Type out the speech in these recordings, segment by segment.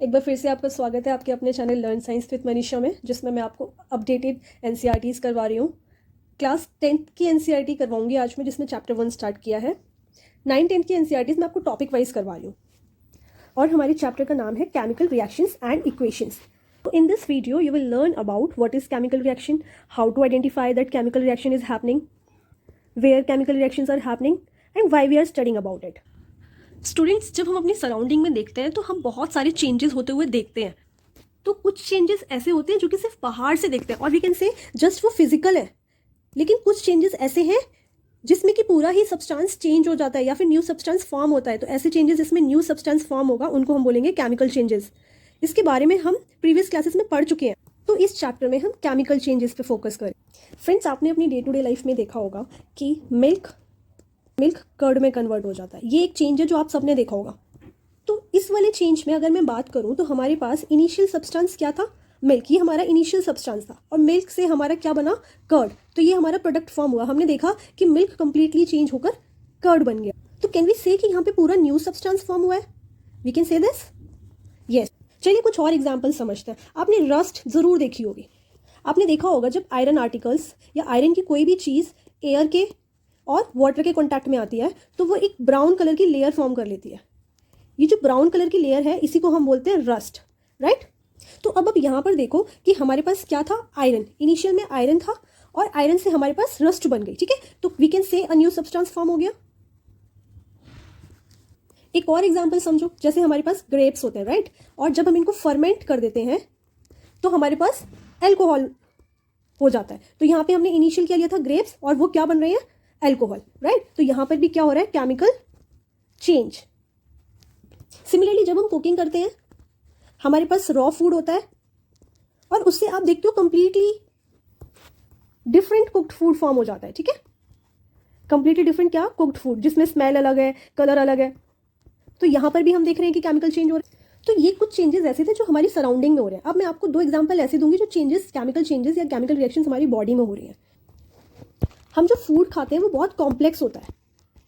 एक बार फिर से आपका स्वागत है आपके अपने channel learn science with Manisha में, जिसमें मैं आपको अपडेटेड एनसीईआरटीज़ करवा रही हूँ। क्लास 10th की एनसीईआरटी करवाऊंगी आज मैं, जिसमें चैप्टर 1 स्टार्ट किया है। 9-10 की एनसीईआरटीज़ मैं आपको टॉपिक वाइज करवा रही हूँ और हमारे चैप्टर का नाम है केमिकल रिएक्शंस एंड इक्वेशंस। तो in this video you will learn about what is chemical reaction, how to identify that chemical reaction is happening, where chemical reactions are happening and why we are studying about it. Students, जब हम अपनी surrounding में देखते हैं तो हम बहुत सारे चेंजेस होते हुए देखते हैं। तो कुछ चेंजेस ऐसे होते हैं जो कि सिर्फ बाहर से देखते हैं और वी कैन से जस्ट वो फिजिकल है, लेकिन कुछ चेंजेस ऐसे हैं जिसमें कि पूरा ही सब्सटेंस चेंज हो जाता है या फिर न्यू सब्सटेंस फॉर्म होता है। तो ऐसे चेंजेस जिसमें न्यू सब्सटेंस फॉर्म होगा उनको हम बोलेंगे केमिकल चेंजेस। इसके बारे में हम प्रीवियस क्लासेस में पढ़ चुके हैं, तो इस चैप्टर में हम केमिकल चेंजेस पे फोकस करें। फ्रेंड्स, आपने अपनी डे टू डे लाइफ में देखा होगा कि मिल्क कर्ड में कन्वर्ट हो जाता है। ये एक चेंज है जो आप सबने देखा होगा। तो इस वाले चेंज में अगर मैं बात करूं तो हमारे पास इनिशियल सब्सटेंस क्या था? मिल्क। ये हमारा इनिशियल सब्सटेंस था और मिल्क से हमारा क्या बना? कर्ड। तो ये हमारा प्रोडक्ट फॉर्म हुआ। हमने देखा कि मिल्क कंप्लीटली चेंज होकर कर्ड बन गया। तो कैन वी से कि यहाँ पे पूरा न्यू सब्सटेंस फॉर्म हुआ है? We can say this, yes. चलिए कुछ और एग्जाम्पल समझते हैं। आपने रस्ट जरूर देखी होगी। आपने देखा होगा जब आयरन आर्टिकल्स या आयरन की कोई भी चीज़ एयर के और वाटर के कॉन्टैक्ट में आती है तो वो एक ब्राउन कलर की लेयर फॉर्म कर लेती है। ये जो ब्राउन कलर की लेयर है इसी को हम बोलते हैं रस्ट, राइट। तो अब यहाँ पर देखो कि हमारे पास क्या था? आयरन। इनिशियल में आयरन था और आयरन से हमारे पास रस्ट बन गई, ठीक है। तो वी कैन से अ न्यू सब्सटेंस फॉर्म हो गया। एक और एग्जांपल समझो, जैसे हमारे पास ग्रेप्स होते हैं, राइट। और जब हम इनको फर्मेंट कर देते हैं तो हमारे पास एल्कोहल हो जाता है। तो यहाँ पे हमने इनिशियल क्या लिया था? ग्रेप्स, और वो क्या बन रहे हैं? Alcohol, right. तो यहाँ पर भी क्या हो रहा है? Chemical change. सिमिलरली जब हम कुकिंग करते हैं हमारे पास रॉ फूड होता है और उससे आप देखते हो completely different cooked food form हो जाता है, ठीक है। कंप्लीटली डिफरेंट क्या? कुक्ड फूड, जिसमें स्मेल अलग है, कलर अलग है। तो यहां पर भी हम देख रहे हैं कि केमिकल चेंज हो रहा है। तो ये कुछ चेंजेस ऐसे थे जो हमारी सराउंडिंग में हो रहे हैं। अब मैं आपको 2 एग्जाम्पल ऐसे दूंगी जो चेंजेस, केमिकल चेंजेस या केमिकल रिएक्शंस हमारी बॉडी में हो रही है। हम जो फूड खाते हैं वो बहुत कॉम्प्लेक्स होता है,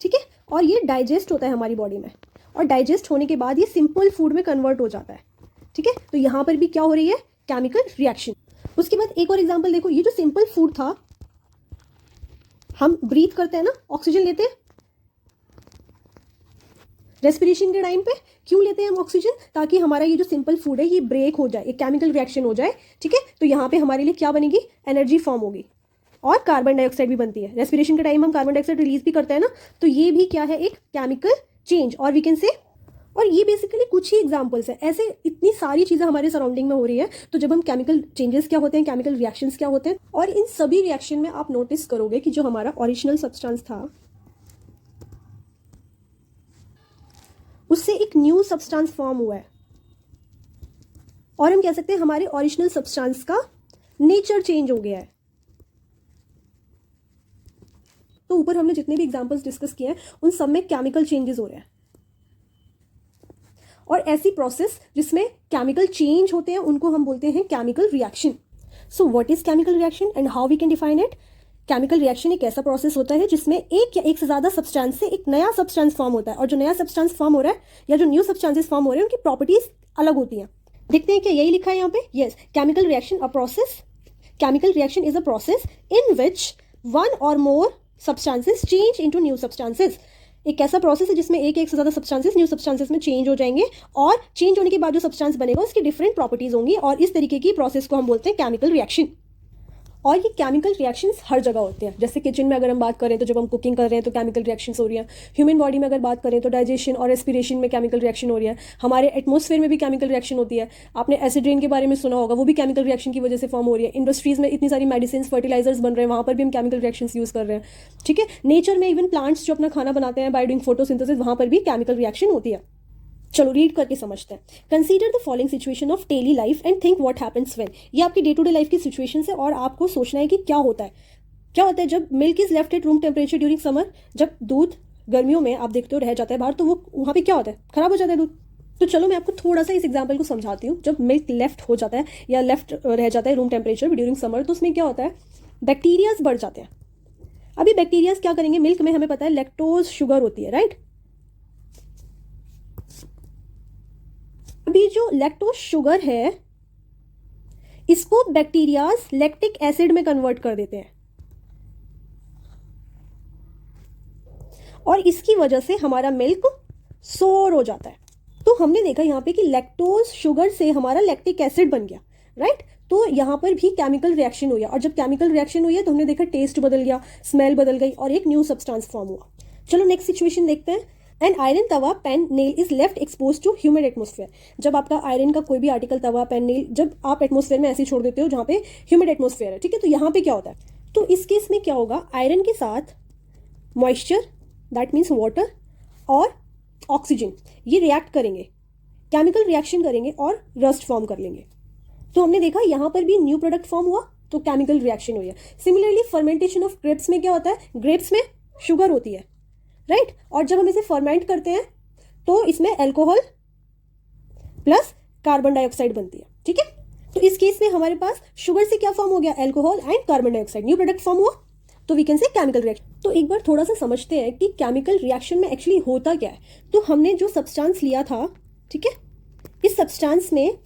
ठीक है, और ये डाइजेस्ट होता है हमारी बॉडी में, और डाइजेस्ट होने के बाद ये सिंपल फूड में कन्वर्ट हो जाता है, ठीक है। तो यहाँ पर भी क्या हो रही है? Chemical reaction. उसके बाद एक और एग्जांपल देखो। ये जो सिंपल फूड था, हम ब्रीथ करते हैं ना, ऑक्सीजन लेते हैं रेस्पिरेशन के टाइम पे। क्यों लेते हैं हम ऑक्सीजन? ताकि हमारा ये जो सिंपल फूड है ये ब्रेक हो जाए, एक केमिकल रिएक्शन हो जाए, ठीक है। तो यहाँ पे हमारे लिए क्या बनेगी? एनर्जी फॉर्म होगी और कार्बन डाइऑक्साइड भी बनती है। रेस्पिरेशन के टाइम हम कार्बन डाइऑक्साइड रिलीज भी करते हैं ना, तो ये भी क्या है? एक केमिकल चेंज। और वी कैन से, और ये बेसिकली कुछ ही एग्जांपल्स है। ऐसे इतनी सारी चीज़ें हमारे सराउंडिंग में हो रही है। तो जब हम केमिकल चेंजेस क्या होते हैं, केमिकल रिएक्शंस क्या होते हैं, और इन सभी रिएक्शन में आप नोटिस करोगे कि जो हमारा ओरिजिनल सब्सटेंस था उससे एक न्यू सब्सटेंस फॉर्म हुआ है, और हम कह सकते हैं हमारे ओरिजिनल सब्सटेंस का नेचर चेंज हो गया है। तो ऊपर हमने जितने भी एग्जांपल्स डिस्कस किए हैं उन सब में केमिकल चेंजेस हो रहे हैं। और ऐसी प्रोसेस जिसमें केमिकल चेंज होते हैं उनको हम बोलते हैं chemical reaction. So what is chemical reaction and how we can define it? Chemical reaction एक ऐसा प्रोसेस होता है जिसमें एक या एक से ज्यादा सब्सटेंस से एक नया सब्सटेंस फॉर्म होता है, और जो नया सब्सटेंस फॉर्म हो रहा है या जो न्यू सब्सटेंसेस फॉर्म हो रहे हैं उनकी प्रॉपर्टीज अलग होती हैं। देखते हैं क्या यही लिखा है यहाँ पे? Yes, chemical reaction a process, chemical reaction is a process in which one or more substances change into new substances. एक ऐसा प्रोसेस है जिसमें एक से ज्यादा सब्सटेंसेस न्यू सब्सटेंसेस में चेंज हो जाएंगे, और चेंज होने के बाद जो सब्सटेंस बनेगा उसकी डिफरेंट प्रॉपर्टीज होंगी, और इस तरीके की प्रोसेस को हम बोलते हैं केमिकल रिएक्शन। और ये केमिकल रिएक्शंस हर जगह होते हैं। जैसे किचन में अगर हम बात करें तो जब हम कुकिंग कर रहे हैं तो केमिकल रिएक्शंस हो रही है। ह्यूमन बॉडी में अगर बात करें तो डाइजेशन और रेस्पिरेशन में केमिकल रिएक्शन हो रही है। हमारे एटमॉस्फेयर में भी केमिकल रिएक्शन होती है। आपने एसिड रेन के बारे में सुना होगा, वो भी केमिकल रिएक्शन की वजह से फॉर्म हो रही है। इंडस्ट्रीज में इतनी सारी मेडिसिन, फर्टिलाइजर्स बन रहे हैं, वहाँ पर भी हम केमिकल रिएक्शंस यूज़ कर रहे हैं, ठीक है। नेचर में इवन प्लांट्स जो अपना खाना बनाते हैं बाय डूइंग फोटोसिंथेसिस, वहाँ पर भी केमिकल रिएक्शन होती है। चलो रीड करके समझते हैं। Consider the following situation of daily life and think what happens when. ये आपकी डे टू डे लाइफ की सिचुएशन है और आपको सोचना है कि क्या होता है जब milk is left at room temperature during summer. जब दूध गर्मियों में आप देखते हो रह जाता है बाहर, तो वो वहाँ पे क्या होता है? खराब हो जाता है दूध। तो चलो मैं आपको थोड़ा सा इस एग्जाम्पल को समझाती हूँ। जब मिल्क लेफ्ट हो जाता है या लेफ्ट रह जाता है रूम टेम्परेचर ड्यूरिंग समर, तो उसमें क्या होता है? बैक्टीरियाज बढ़ जाते हैं। अभी बैक्टीरियाज क्या करेंगे? मिल्क में हमें पता है लैक्टोज शुगर होती है, राइट। अभी जो लैक्टोज शुगर है इसको बैक्टीरियाज लैक्टिक एसिड में कन्वर्ट कर देते हैं और इसकी वजह से हमारा मिल्क सोर हो जाता है। तो हमने देखा यहाँ पे कि लैक्टोज शुगर से हमारा लैक्टिक एसिड बन गया, राइट। तो यहाँ पर भी केमिकल रिएक्शन हुई है और जब केमिकल रिएक्शन हुई है तो हमने देखा टेस्ट बदल गया, स्मेल बदल गई और एक न्यू सब्सटेंस फॉर्म हुआ। चलो नेक्स्ट सिचुएशन देखते हैं। एन आयरन तवा pan nail is left expose to humid atmosphere. जब आपका आयरन का कोई भी आर्टिकल, तवा, पेन, नेल, जब आप एटमोस्फेयर में ऐसे छोड़ देते हो जहाँ पे ह्यूमिड एटमोस्फेयर है, ठीक है, तो यहाँ पे क्या होता है, तो इस केस में क्या होगा, आयरन के साथ मॉइस्चर, दैट मीन्स वाटर और ऑक्सीजन, ये रिएक्ट करेंगे, केमिकल रिएक्शन करेंगे और रस्ट फॉर्म कर लेंगे। तो हमने देखा यहाँ पर भी न्यू प्रोडक्ट फॉर्म हुआ तो केमिकल रिएक्शन हुई है। सिमिलरली फर्मेंटेशन ऑफ ग्रेप्स में क्या होता है, ग्रेप्स में शुगर होती है, राइट, और जब हम इसे फर्मेंट करते हैं तो इसमें अल्कोहल प्लस कार्बन डाइऑक्साइड बनती है, ठीक है। तो इस केस में हमारे पास शुगर से क्या फॉर्म हो गया, alcohol and carbon dioxide, new product form हुआ, तो we can say chemical reaction. तो एक बार थोड़ा सा समझते हैं कि केमिकल रिएक्शन में एक्चुअली होता क्या है। तो हमने जो सब्सटेंस लिया था, ठीक है, इस सब्सटेंस में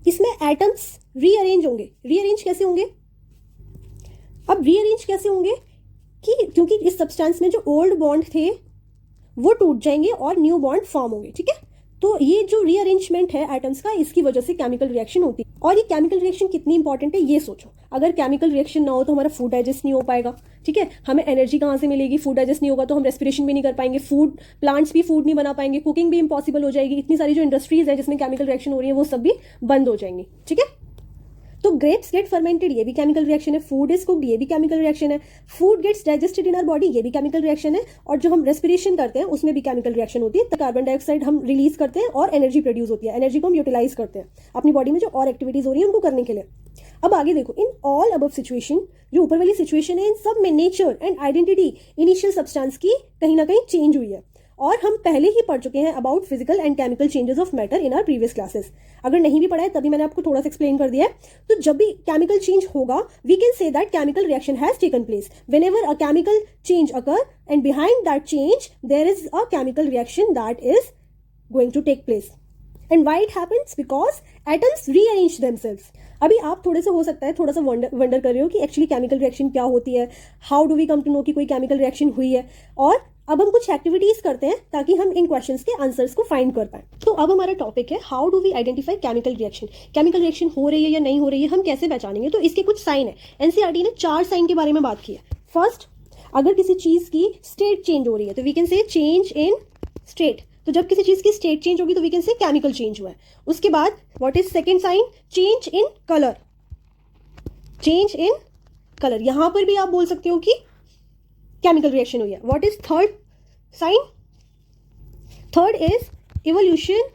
इसमें एटम्स रीअरेंज होंगे। रीअरेंज कैसे होंगे, अब रीअरेंज कैसे होंगे कि क्योंकि इस सब्सटेंस में जो ओल्ड बॉन्ड थे वो टूट जाएंगे और न्यू बॉन्ड फॉर्म होंगे, ठीक है। तो ये जो रीअरेंजमेंट है एटम्स का, इसकी वजह से केमिकल रिएक्शन होती है। और ये केमिकल रिएक्शन कितनी इंपॉर्टेंट है ये सोचो, अगर केमिकल रिएक्शन ना हो तो हमारा फूड डाइजेस्ट नहीं हो पाएगा, ठीक है, हमें एनर्जी कहाँ से मिलेगी, फूड डाइजेस्ट नहीं होगा तो हम रेस्पिरेशन भी नहीं कर पाएंगे, फूड प्लांट्स भी फूड नहीं बना पाएंगे, कुकिंग भी इम्पॉसिबल हो जाएगी, इतनी सारी जो इंडस्ट्रीज है जिसमें केमिकल रिएक्शन हो रही है वो सब भी बंद हो जाएंगी, ठीक है। तो ग्रेप्स गेट फर्मेंटेड, ये भी केमिकल रिएक्शन है, फूड इज कुक्ड, ये भी केमिकल रिएक्शन है, food gets digested in our body, ये भी केमिकल रिएक्शन है, और जो हम रेस्पिरेशन करते हैं उसमें भी केमिकल रिएक्शन होती है। तो कार्बन डाइऑक्साइड हम रिलीज करते हैं और एनर्जी प्रोड्यूस होती है, एनर्जी को हम यूटिलाइज करते हैं अपनी बॉडी में जो और एक्टिविटीज हो रही है उनको करने के लिए। अब आगे देखो, इन ऑल अबव सिचुएशन, जो ऊपर वाली सिचुएशन है, इन सब में nature and identity initial substance की कहीं ना कहीं चेंज हुई है, और हम पहले ही पढ़ चुके हैं about physical and chemical changes of matter in our previous classes. अगर नहीं भी पढ़ा है तभी मैंने आपको थोड़ा सा एक्सप्लेन कर दिया है। तो जब भी केमिकल चेंज होगा we can say that chemical reaction has taken place. Whenever a chemical change occur and behind that change there is a chemical reaction that is going to take place. And why it happens, because atoms rearrange themselves. अभी आप थोड़े से हो सकता है थोड़ा सा wonder कर रहे हो कि एक्चुअली केमिकल रिएक्शन क्या होती है, how do we come to know कि कोई केमिकल रिएक्शन हुई है। और अब हम कुछ एक्टिविटीज करते हैं ताकि हम इन क्वेश्चंस के आंसर्स को फाइंड कर पाए। तो अब हमारा टॉपिक है how do we identify chemical reaction. Chemical reaction हो रही है या नहीं हो रही है हम कैसे पहचानेंगे, तो इसके कुछ साइन है। एनसीईआरटी ने 4 साइन के बारे में बात की है। फर्स्ट, अगर किसी चीज की स्टेट चेंज हो रही है तो we can say change in state. तो जब किसी चीज की स्टेट चेंज होगी तो we can say chemical change हुआ है। उसके बाद what is second sign, change in colour. Change in colour, यहां पर भी आप बोल सकते हो कि केमिकल रिएक्शन हुई है। What is third sign, third is evolution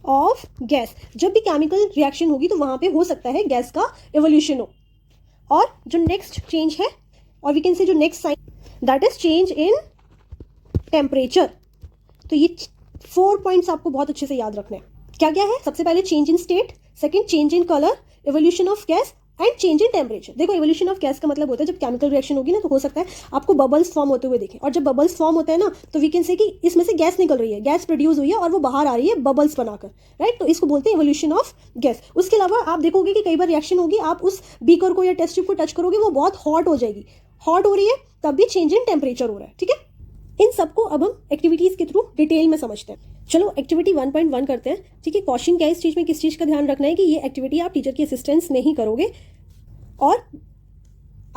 of gas. जब भी केमिकल रिएक्शन होगी तो वहां पे हो सकता है गैस का इवोल्यूशन हो। और जो नेक्स्ट चेंज है, और वी कैन से जो next sign that is change in temperature. तो ये 4 पॉइंट्स आपको बहुत अच्छे से याद रखना है। क्या क्या है, सबसे पहले change in state, second change in colour, evolution of gas and change in temperature. देखो इवोल्यूशन ऑफ गैस का मतलब होता है जब केमिकल रिएक्शन होगी ना तो हो सकता है आपको बबल्स फॉर्म होते हुए देखें, और जब बबल्स फॉर्म होते हैं ना तो वी कैन से कि इसमें से गैस निकल रही है, गैस प्रोड्यूस हुई है और वो बाहर आ रही है बबल्स बनाकर, राइट। तो इसको बोलते हैं इवोल्यूशन ऑफ गैस। उसके अलावा आप देखोगे कि कई बार रिएक्शन होगी, आप उस बीकर को या टेस्ट ट्यूब को टच करोगे वो बहुत हॉट हो जाएगी, हॉट हो रही है तब भी चेंज इन टेम्परेचर हो रहा है, ठीक है। इन सबको अब हम एक्टिविटीज के थ्रू डिटेल में समझते हैं। चलो एक्टिविटी 1.1 करते हैं, ठीक है। क्वेश्चन क्या है इस चीज में, किस चीज का ध्यान रखना है कि ये एक्टिविटी आप टीचर की असिस्टेंस में ही करोगे और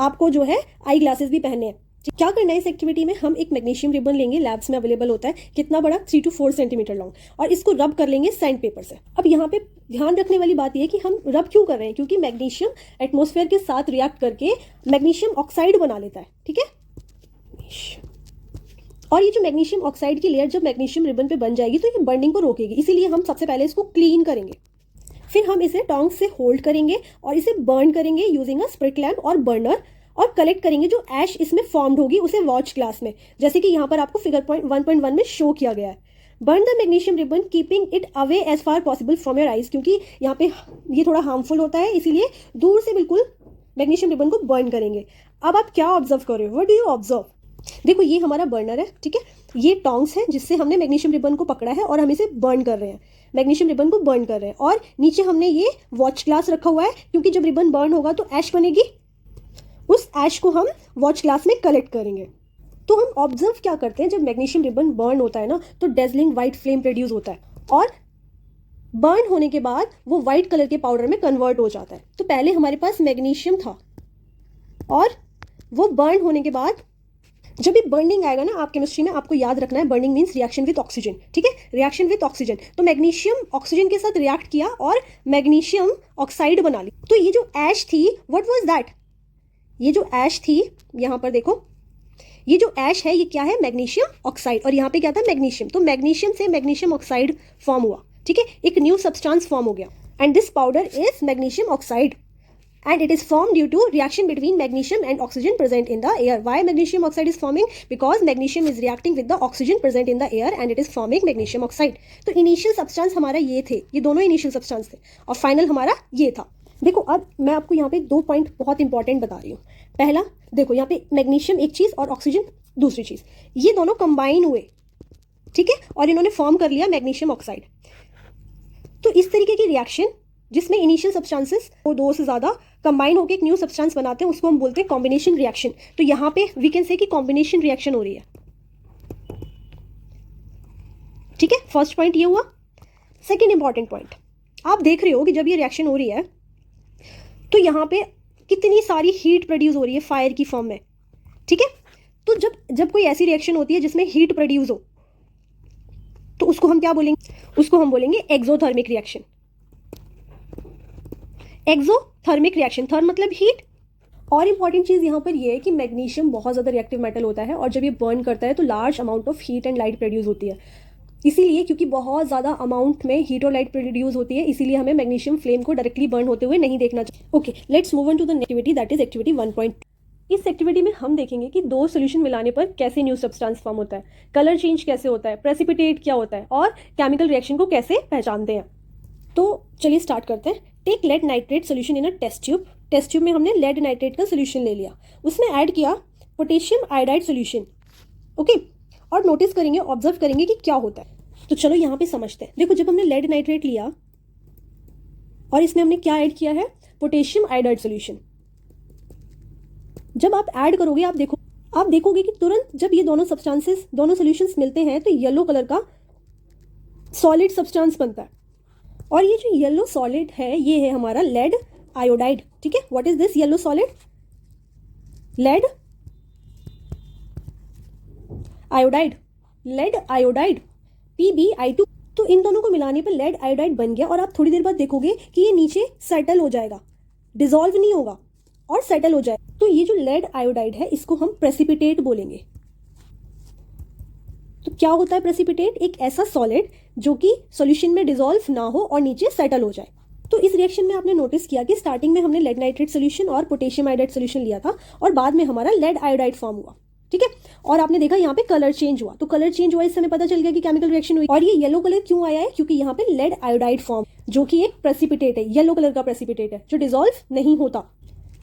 आपको जो है आई ग्लासेस भी पहनने हैं। क्या करना है इस एक्टिविटी में, हम एक मैग्नीशियम रिबन लेंगे, लैब्स में अवेलेबल होता है, कितना बड़ा 3 to 4 सेंटीमीटर लॉन्ग, और इसको रब कर लेंगे सैंड पेपर से। अब यहाँ पे ध्यान रखने वाली बात यह है कि हम रब क्यों कर रहे हैं, क्योंकि मैग्नीशियम एटमॉस्फेयर के साथ रिएक्ट करके मैग्नीशियम ऑक्साइड बना लेता है, ठीक है। और ये जो मैग्नीशियम ऑक्साइड की लेयर जब मैग्नीशियम रिबन पे बन जाएगी तो ये बर्निंग को रोकेगी, इसीलिए हम सबसे पहले इसको क्लीन करेंगे। फिर हम इसे टोंग से होल्ड करेंगे और इसे बर्न करेंगे यूजिंग अ स्प्रिट लैम्प और बर्नर, और कलेक्ट करेंगे जो ऐश इसमें फॉर्म्ड होगी उसे वॉच ग्लास में, जैसे कि यहाँ पर आपको फिगर 1.1 में शो किया गया है। Burn the magnesium ribbon keeping it away as far possible from your eyes, क्योंकि यहाँ पे ये थोड़ा हार्मफुल होता है, इसीलिए दूर से बिल्कुल मैग्नीशियम रिबन को बर्न करेंगे। अब आप क्या ऑब्जर्व कर रहे हो, व्हाट डू यू ऑब्जर्व। देखो ये हमारा बर्नर है, ठीक है, ये टोंग्स है जिससे हमने मैग्नीशियम रिबन को पकड़ा है और हम इसे बर्न कर रहे हैं। मैग्नीशियम रिबन को बर्न कर रहे हैं, और नीचे हमने ये वॉच ग्लास रखा हुआ है, क्योंकि जब रिबन बर्न होगा तो ऐश बनेगी, उस ऐश को हम वॉच ग्लास में कलेक्ट करेंगे। तो हम ऑब्जर्व क्या करते हैं, जब मैग्नीशियम रिबन बर्न होता है ना तो डेजलिंग वाइट फ्लेम प्रोड्यूस होता है, और बर्न होने के बाद वो वाइट कलर के पाउडर में कन्वर्ट हो जाता है। तो पहले हमारे पास मैग्नीशियम था, और वो बर्न होने के बाद जब ये बर्निंग आएगा ना, आप केमिस्ट्री में आपको याद रखना है, burning means reaction with oxygen, ठीक है, रिएक्शन विद ऑक्सीजन। तो मैग्नीशियम ऑक्सीजन के साथ रिएक्ट किया और मैग्नीशियम ऑक्साइड बना ली। तो ये जो ऐश थी, व्हाट वाज दैट, ये जो ऐश थी, यहाँ पर देखो, ये जो ऐश है ये क्या है, मैग्नीशियम ऑक्साइड, और यहाँ पे क्या था, मैग्नीशियम। तो मैग्नीशियम से मैग्नीशियम ऑक्साइड फॉर्म हुआ, ठीक है, एक न्यू सब्सटेंस फॉर्म हो गया, and this powder is magnesium oxide, and it is formed due to reaction between magnesium and oxygen present in the air. Why magnesium oxide is forming? Because magnesium is reacting with the oxygen present in the air and it is forming magnesium oxide. तो initial substance हमारा ये थे, ये दोनों initial substance थे, और final हमारा ये था। देखो अब मैं आपको यहाँ पे 2 पॉइंट बहुत इंपॉर्टेंट बता रही हूँ। पहला देखो, यहाँ पे मैग्नीशियम एक चीज़ और ऑक्सीजन दूसरी चीज़, ये दोनों कंबाइन हुए, ठीक है, और इन्होंने फॉर्म कर लिया मैग्नीशियम ऑक्साइड। तो इस तरीके की रिएक्शन जिसमें इनिशियल सब्सटेंसेस वो दो से ज़्यादा कंबाइन होकर एक न्यू सब्सटेंस बनाते हैं, उसको हम बोलते हैं कॉम्बिनेशन रिएक्शन। तो यहाँ पे वी कैन से कि कॉम्बिनेशन रिएक्शन हो रही है, ठीक है, फर्स्ट पॉइंट ये हुआ। सेकेंड इंपॉर्टेंट पॉइंट, आप देख रहे हो कि जब ये रिएक्शन हो रही है तो यहाँ पे कितनी सारी हीट प्रोड्यूस हो रही है फायर की फॉर्म में, ठीक है। तो जब कोई ऐसी रिएक्शन होती है जिसमें हीट प्रोड्यूस हो तो उसको हम क्या बोलेंगे, उसको हम बोलेंगे exothermic reaction. Exothermic reaction, therm मतलब हीट। और इंपॉर्टेंट चीज़ यहाँ पर ये है कि मैग्नीशियम बहुत ज़्यादा रिएक्टिव मेटल होता है, और जब ये बर्न करता है तो large amount of heat and light produce होती है। इसीलिए क्योंकि बहुत ज़्यादा अमाउंट में हीट और लाइट प्रोड्यूस होती है, इसीलिए हमें मैग्नीशियम फ्लेम को डायरेक्टली बर्न होते हुए नहीं देखना चाहिए। Okay, let's move on to the activity, that is activity 1.2। इस एक्टिविटी में हम देखेंगे कि दो सोल्यूशन मिलाने पर कैसे न्यू सब्सटेंस फॉर्म होता है, कलर चेंज कैसे होता है, प्रेसिपिटेट क्या होता है, और केमिकल रिएक्शन को कैसे पहचानते हैं। तो चलिए स्टार्ट करते हैं। Take lead nitrate solution in a test tube. Test tube में हमने लेड नाइट्रेट का सोल्यूशन ले लिया, उसमें ऐड किया पोटेशियम आयोडाइड सोल्यूशन, ओके, और नोटिस करेंगे, ऑब्जर्व करेंगे कि क्या होता है। तो चलो यहाँ पे समझते हैं। देखो, जब हमने लेड नाइट्रेट लिया और इसमें हमने क्या ऐड किया है, पोटेशियम आयोडाइड सोल्यूशन। जब आप ऐड करोगे आप देखोगे कि तुरंत जब ये दोनों सब्सटेंसेस, दोनों सोल्यूशंस मिलते हैं तो येलो कलर का सॉलिड सब्सटेंस बनता है, और ये जो येलो सॉलिड है ये है हमारा लेड आयोडाइड, ठीक है। What is this yellow solid, lead iodide, lead iodide PbI2। तो इन दोनों को मिलाने पर लेड आयोडाइड बन गया, और आप थोड़ी देर बाद देखोगे कि ये नीचे सेटल हो जाएगा, डिसॉल्व नहीं होगा और सेटल हो जाएगा। तो ये जो लेड आयोडाइड है इसको हम प्रेसिपिटेट बोलेंगे। तो क्या होता है प्रेसिपिटेट, एक ऐसा सॉलिड जो कि सॉल्यूशन में डिसॉल्व ना हो और नीचे सेटल हो जाए। तो इस रिएक्शन में आपने नोटिस किया कि स्टार्टिंग में हमने लेड नाइट्रेट सोल्यूशन और पोटेशियम आयोडाइड सोल्यूशन लिया था, और बाद में हमारा लेड आयोडाइड फॉर्म हुआ, ठीक है। और आपने देखा यहाँ पे कलर चेंज हुआ, तो कलर चेंज हुआ, इससे हमें पता चल गया कि केमिकल रिएक्शन हुई। और ये येलो कलर क्यों आया है, क्योंकि यहाँ पे लेड आयोडाइड फॉर्म, जो कि एक प्रेसिपिटेट है, येलो कलर का प्रेसिपिटेट है जो डिसॉल्व नहीं होता।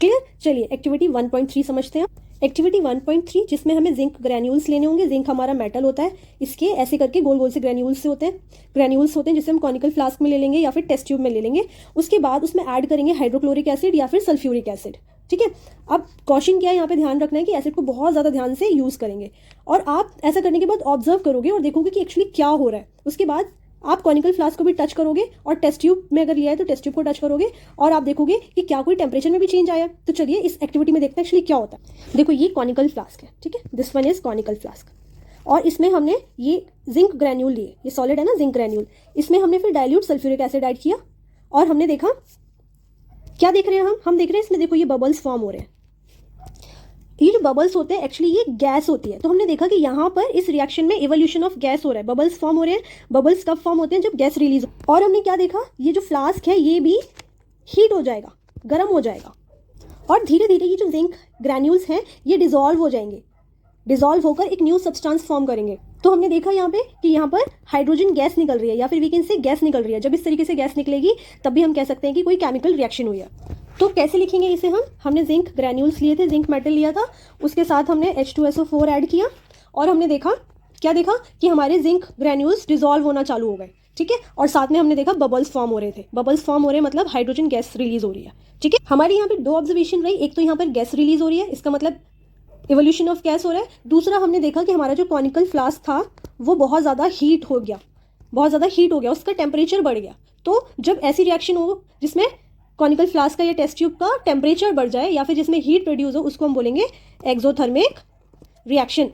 क्लियर। चलिए एक्टिविटी 1.3 समझते हैं। एक्टिविटी 1.3 जिसमें हमें जिंक ग्रैन्यूल्स लेने होंगे। जिंक हमारा मेटल होता है, इसके ऐसे करके गोल गोल से ग्रैन्यूल्स होते हैं जिसे हम कॉनिकल फ्लास्क में ले लेंगे या फिर टेस्ट ट्यूब में ले लेंगे। उसके बाद उसमें ऐड करेंगे हाइड्रोक्लोरिक एसिड या फिर सल्फ्यूरिक एसिड, ठीक है। अब कॉशन क्या है, यहाँ पे ध्यान रखना है कि एसिड को बहुत ज़्यादा ध्यान से यूज़ करेंगे, और आप ऐसा करने के बाद ऑब्जर्व करोगे और देखोगे कि एक्चुअली क्या हो रहा है। उसके बाद आप कॉनिकल फ्लास्क को भी टच करोगे, और टेस्ट ट्यूब में अगर लिया है तो टेस्ट ट्यूब को टच करोगे, और आप देखोगे कि क्या कोई टेम्परेचर में भी चेंज आया है। तो चलिए इस एक्टिविटी में देखते हैं एक्चुअली क्या होता है। देखो ये कॉनिकल फ्लास्क है, ठीक है, this one is conical flask, और इसमें हमने ये जिंक ग्रैन्यूल लिए, ये सॉलिड है ना जिंक ग्रैन्यूल, इसमें हमने फिर डाइल्यूट सल्फ्यूरिक एसिड ऐड किया, और हमने देखा क्या देख रहे हैं हम देख रहे हैं इसमें देखो ये बबल्स फॉर्म हो रहे हैं। ये जो बबल्स होते हैं एक्चुअली ये गैस होती है। तो हमने देखा कि यहाँ पर इस रिएक्शन में इवोल्यूशन ऑफ गैस हो रहा है, बबल्स फॉर्म हो रहे हैं। बबल्स कब फॉर्म होते हैं, जब गैस रिलीज हो। और हमने क्या देखा, ये जो फ्लास्क है ये भी हीट हो जाएगा, गर्म हो जाएगा, और धीरे धीरे ये जो जिंक ग्रैन्यूल्स हैं ये डिसॉल्व हो जाएंगे, डिसॉल्व होकर एक न्यू सब्सटेंस फॉर्म करेंगे। तो हमने देखा यहाँ पे कि यहाँ पर हाइड्रोजन गैस निकल रही है, या फिर वी कैन से गैस निकल रही है। जब इस तरीके से गैस निकलेगी तब भी हम कह सकते हैं कि कोई केमिकल रिएक्शन हुई है। तो कैसे लिखेंगे इसे हमने जिंक ग्रैन्यूल्स लिए थे, जिंक मेटल लिया था, उसके साथ हमने H2SO4 ऐड किया, और हमने देखा क्या देखा कि हमारे जिंक ग्रैन्यूल्स डिसॉल्व होना चालू हो गए, ठीक है। और साथ में हमने देखा बबल्स फॉर्म हो रहे थे, बबल्स फॉर्म हो रहे हैं मतलब हाइड्रोजन गैस रिलीज हो रही है, ठीक है। हमारी यहाँ पे दो ऑब्जर्वेशन रही, एक तो यहाँ पर गैस रिलीज हो रही है, इसका मतलब इवोल्यूशन ऑफ गैस हो रहा है। दूसरा हमने देखा कि हमारा जो कॉनिकल फ्लास्क था वो बहुत ज़्यादा हीट हो गया, बहुत ज़्यादा हीट हो गया, उसका टेम्परेचर बढ़ गया। तो जब ऐसी रिएक्शन हो जिसमें कॉनिकल फ्लास्क का या टेस्ट ट्यूब का टेम्परेचर बढ़ जाए या फिर जिसमें हीट प्रोड्यूस हो, उसको हम बोलेंगे एक्सोथर्मिक रिएक्शन।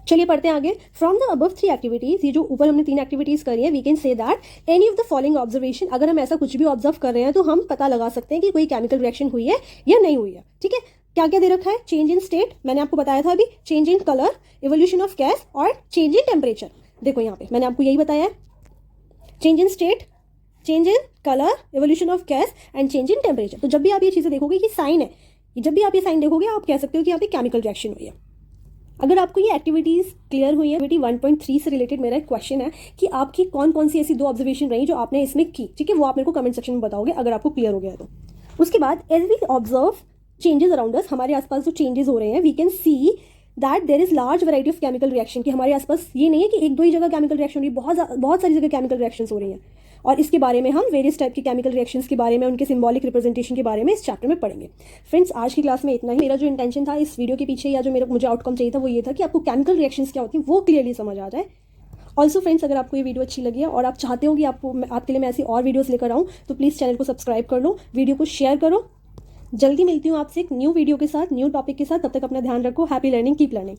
चलिए पढ़ते हैं आगे। फ्रॉम द अबव 3 एक्टिविटीज, ये जो ऊपर हमने 3 एक्टिविटीज करी है, we can say that any of the following observation, अगर हम ऐसा कुछ भी ऑब्जर्व कर रहे हैं तो हम पता लगा सकते हैं कि कोई केमिकल रिएक्शन हुई है या नहीं हुई है, ठीक है। क्या क्या दे रखा है? चेंज इन स्टेट, मैंने आपको बताया था अभी, change in colour, evolution of gas और चेंज इन टेम्परेचर। देखो यहाँ पे मैंने आपको यही बताया है, change in state, change in colour, evolution of gas and change in temperature. तो जब भी आप ये चीज़ें देखोगे कि साइन है, जब भी आप ये साइन देखोगे आप कह सकते हो कि यहाँ पे केमिकल रिएक्शन हुई है। अगर आपको ये एक्टिविटीज़ क्लियर हुई है, एक्टिविटी 1.3 से रिलेटेड मेरा एक क्वेश्चन है कि आपकी कौन कौन सी ऐसी 2 ऑब्जर्वेशन रही जो आपने इसमें की, ठीक है। वो आप मेरे को कमेंट सेक्शन में बताओगे अगर आपको क्लियर हो गया है तो। उसके बाद as we observe changes around us, हमारे आसपास जो चेंजेस हो रहे हैं, we can see that there is large variety of chemical reaction, कि हमारे आसपास ये नहीं है कि एक दो ही जगह केमिकल रिएक्शन हो रही है, बहुत सारी जगह केमिकल रिएक्शन हो रही हैं। और इसके बारे में हम वेरियस टाइप के केमिकल रिएक्शंस के बारे में, उनके सिंबॉलिक रिप्रेजेंटेशन के बारे में इस चैप्टर में पढ़ेंगे। फ्रेंड्स, आज की क्लास में इतना ही। मेरा जो इंटेंशन था इस वीडियो के पीछे, या जो मुझे आउटकम चाहिए था, वो ये था कि आपको केमिकल रिएक्शंस क्या होती हैं वो क्लियरली समझ आ जाए। ऑल्सो फ्रेंड्स, अगर आपको ये वीडियो अच्छी लगी है और आप चाहते हो कि आपके लिए मैं ऐसी और वीडियोस लेकर आऊँ, तो प्लीज़ चैनल को सब्सक्राइब कर लो, वीडियो को शेयर करो। जल्दी मिलती हूँ आपसे एक न्यू वीडियो के साथ, न्यू टॉपिक के साथ। तब तक अपना ध्यान रखो। Happy learning, keep learning.